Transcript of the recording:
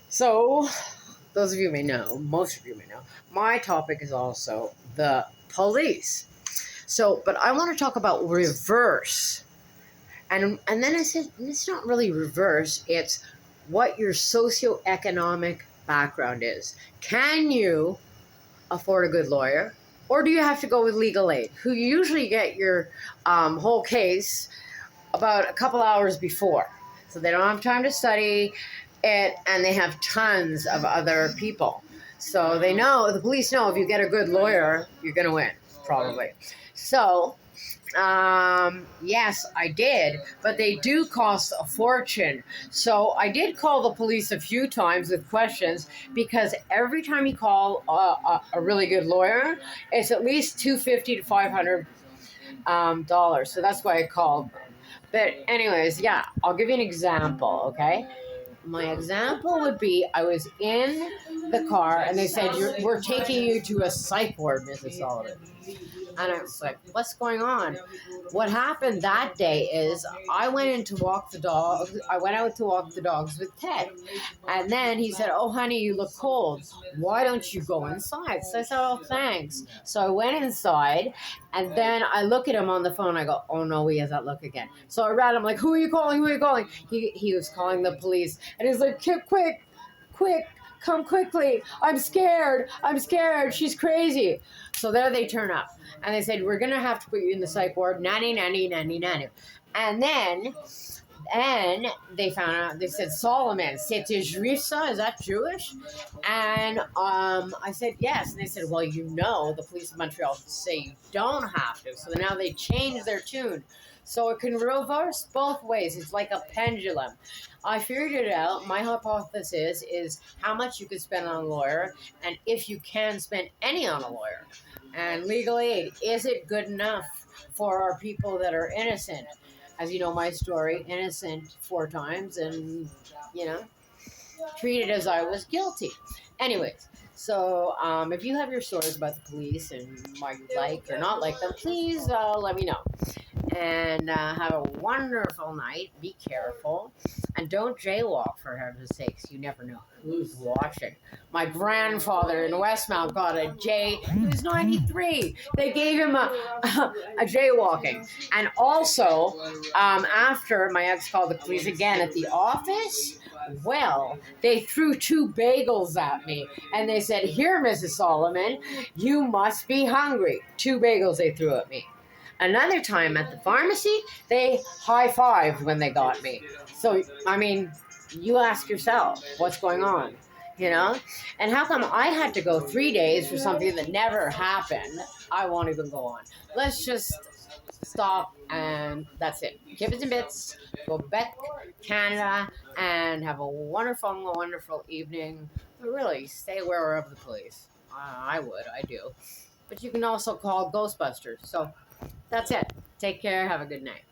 So, those of you may know, most of you may know, my topic is also the police. So, but I want to talk about reverse. And then I said, it's not really reverse, it's what your socioeconomic background is. Can you afford a good lawyer? Or do you have to go with legal aid, who you usually get your whole case about a couple hours before? So they don't have time to study it, and they have tons of other people. So they know, the police know, if you get a good lawyer, you're going to win, probably. So yes, I did, but they do cost a fortune. So I did call the police a few times with questions, because every time you call a really good lawyer, it's at least $250 to $500. So that's why I called them. But anyways, yeah, I'll give you an example. Okay, my example would be, I was in the car and they said, we're taking you to a psych ward, Mrs. Sullivan. And I was like, what's going on? What happened that day is I went in to walk the dog. I went out to walk the dogs with Ted. And then he said, oh, honey, you look cold. Why don't you go inside? So I said, oh, thanks. So I went inside, and then I look at him on the phone. I go, oh, no, he has that look again. So I ran him like, who are you calling? Who are you calling? He was calling the police. And he's like, quick. Come quickly. I'm scared. She's crazy. So there they turn up. And they said, we're going to have to put you in the psych ward. Nanny. And then they found out, they said, Solomon, c'était juif ça? Is that Jewish? And I said, yes. And they said, well, the police of Montreal say you don't have to. So now they changed their tune. So it can reverse both ways. It's like a pendulum. I figured it out. My hypothesis is how much you could spend on a lawyer, and if you can spend any on a lawyer. And legal aid, is it good enough for our people that are innocent? As you know, my story, innocent 4 times, and, treated as I was guilty. Anyways, so if you have your stories about the police and why you like or not like them, please let me know. And have a wonderful night. Be careful. And don't jaywalk, for heaven's sakes. You never know who's watching. My grandfather in Westmount got a J. He was 93. They gave him a jaywalking. And also, after my ex called the police again at the office, well, they threw 2 bagels at me. And they said, here, Mrs. Solomon, you must be hungry. 2 bagels they threw at me. Another time at the pharmacy, they high-fived when they got me. So, I mean, you ask yourself, what's going on? And how come I had to go 3 days for something that never happened? I won't even go on. Let's just stop, and that's it. Give it to bits, Quebec, Canada, and have a wonderful, wonderful evening. But really, stay aware of the police. I do. But you can also call Ghostbusters. So that's it. Take care. Have a good night.